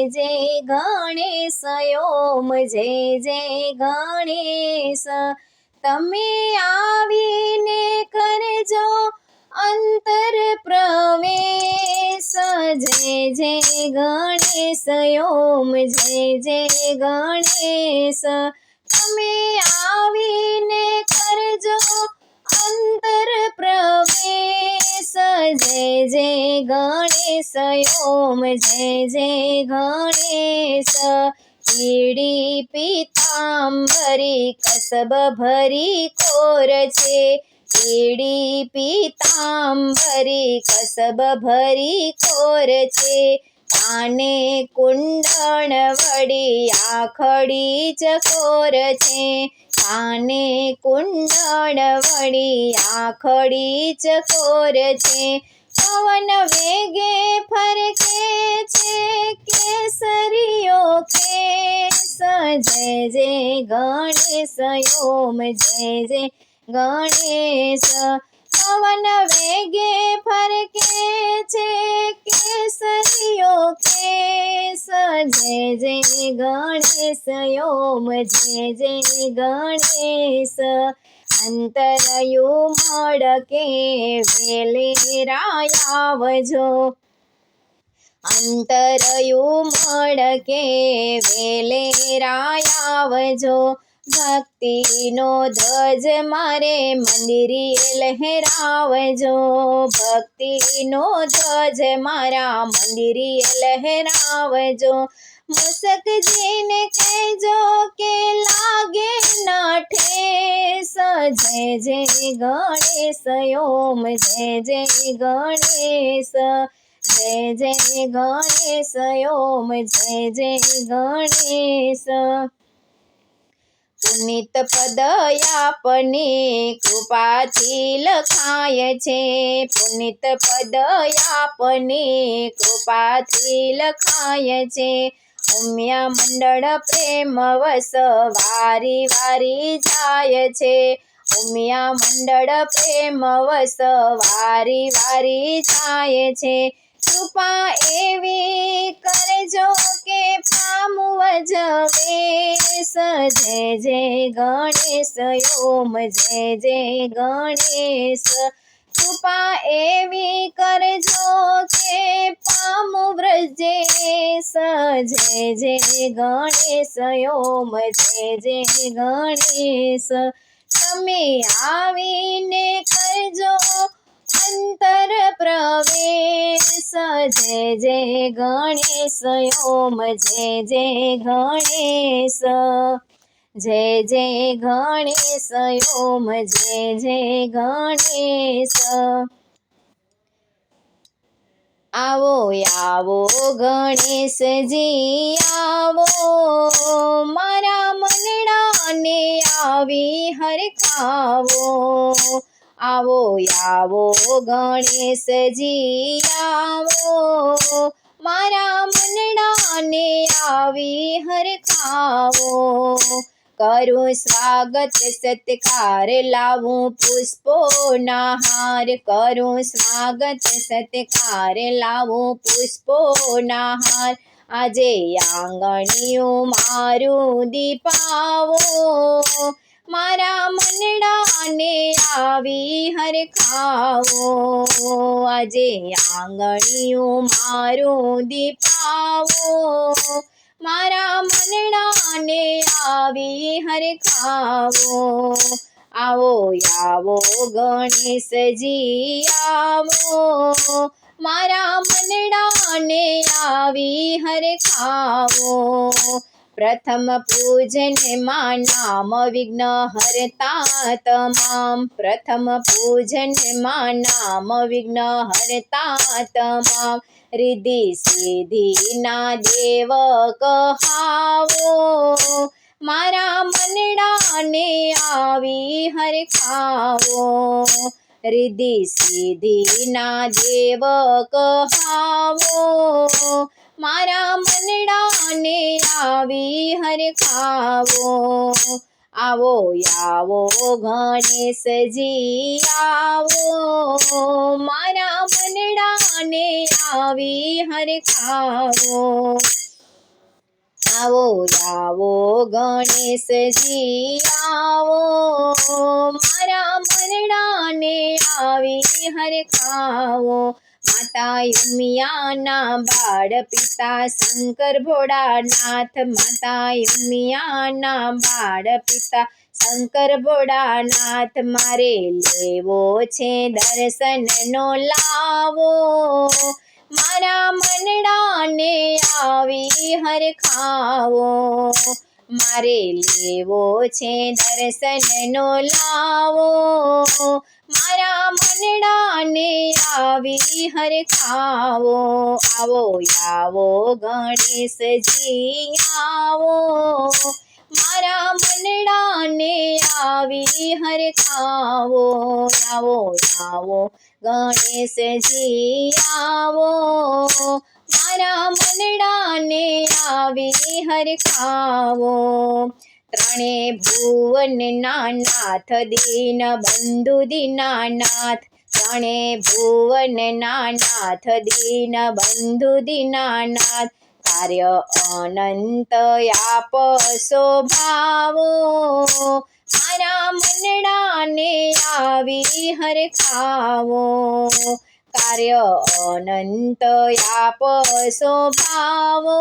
जय गणेश ओम जय जय गणेश। तमे आवीने करजो अंतर प्रवेश। जय जय गणेश ओम जय जय गणेश। तमे आवीने करजो अंतर प्रवेश। जय जय गणेश ओम जय जय गणेश। कीड़ी पीतांबरी कसब भरी कोर छे। कीड़ी पीतांबरी कसब भरी कोर छे। काने कुंडण वडी आखड़ी चकोर छे। काने कुंडण वडी आखड़ी चकोर छे। पवन वेगे फरके छे केसरियो केस। जय जय गणेश ओम जय जय गणेश। पवन वेगे फरके छे केसरियो केस। जय जय गणेश ओम जय जय गणेश। अंतरयु मडके वेलेराय आवजो। अंतरयु मडके वेलेराय आवजो। भक्ति नो ध्वज मारे मंदिरिए लहरावजो। भक्ति नो ध्वज मारा मंदिरिए लहरावजो। मुसक जी ने कहजो के लागे ना ठेस। जय जय गणेश ओम जय जय गणेश। जय जय गणेश ओम जय जय गणेश। पुनीत पद आपने कृपाथी लखाय छे। पुनीत पद आपने कृपाथी लखाय छे। उमिया मंडळ प्रेम वस वारी वारी जाय छे। उमिया मंडळ प्रेम वस वारी वारी जाय छे। कृपा एवी करजो के पामु अजवेश। जय जय गणेश ओम जय जय गणेश। कृपा एवी करजो के पामु ब्रजेश। जय जय गणेश ओम जय जय गणेश। तमे आवीने करजो अंतर प्रवेश। जय जय गणेश ओम जय जय गणेश। जय जय गणेश ओम जय जय गणेश। आवो आवो गणेश जी आवो। मारा मनड़ा ने आवी हरखावो। आवो आवो गणेश जी आवो। मारा मनड़ा ने आवी हरखावो। करूं स्वागत सत्कार लावूं पुष्पो ना हार। करूं स्वागत सत्कार लावूं पुष्पो ना हार। आजे आंगणियों मारू दीपावो। मारा मनड़ा ने आवी हरखावो। आजे आंगणियों मारू दीपावो। मारा मनड़ा ने आवी हरखावो। आवो आवो गणेश जी आवो। मारा मनड़ा ने आवी हरखावो। प्रथम पूजन मां नाम विघ्न हरता तमाम। प्रथम पूजन मां नाम विघ्न हरता तमाम। रिद्धि सिद्धि ना देव कहावो। मारा मनड़ा ने आवी हरखावो। रिद्धि सिद्धि ना देव कहावो। मारा मनड़ा ने आवी हरखावो। आवो आवो गणेश जी आवो। मारा मनड़ा ने आवी हरखावो। આવો આવો ગણેશજી આવો, મારા મનડાને આવી હરખાવો. માતા ઉમિયાના બાળ પિતા શંકર ભોળાનાથ, માતા ઉમિયાના બાળ પિતા શંકર ભોળાનાથ. મારે લેવો છે દર્શનનો લાવો, મારા મનડાને આવી હરખાવો. મારે લેવો છે દર્શનનો લાવો, મારા મનડાને આવી હરખાવો. આવો આવો ગણેશજી આવો, મારા મનડાને આવી હરખાવો. આવો આવો ગણેશજી આવો, મારા મનડાને આવી હરખાવો. ત્રણે ભુવનના નાથ દીન બંધુ દીનાનાથ, ત્રણે ભુવનના નાથ દીન બંધુ દીનાનાથ. કાર્ય અનંત આપ શોભાવો, મારા મનડાને આવી હરખાવો. કાર્ય અનંત આપ શોભાવો,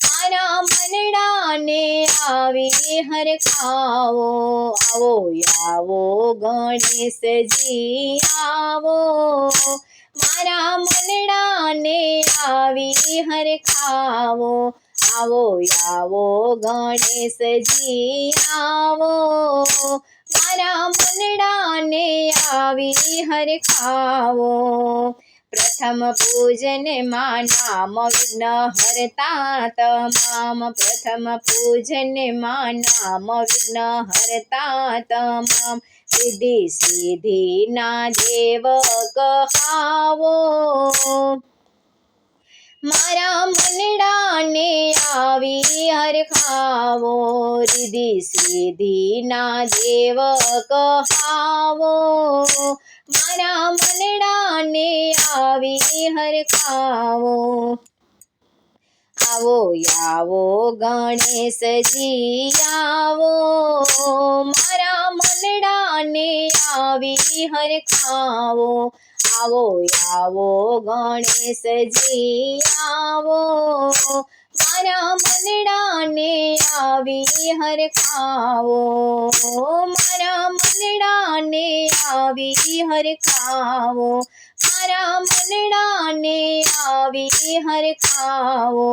મારા મનડાને આવી હરખાવો. આવો આવો ગણેશજી આવો, મારા મનડાને આવી હરખાવો. આવો આવો ગણેશજી આવો, મારા મનડાને આવી હરખાવો. પ્રથમ પૂજન માં નામ વિઘ્ન હરતા તમામ, પ્રથમ પૂજન માં નામ વિઘ્ન હરતા તમામ. રિદ્ધિ સિદ્ધિ ના દેવ કહાવો, મારા મનડાને આવી હરખાવો. રિદ્ધિ સિદ્ધિ ના દેવ કહાવો, મારા મનડાને આવી હરખાવો. આવો આવો ગણેશજી આવો, મારા મનડાને આવી હરખાવો. આવો આવો ગણેશજી આવો, મારા મનડાને આવી હરખાવો. મારા મનડાને આવી હરખાવો, મારા મનડાને આવી હરખાવો.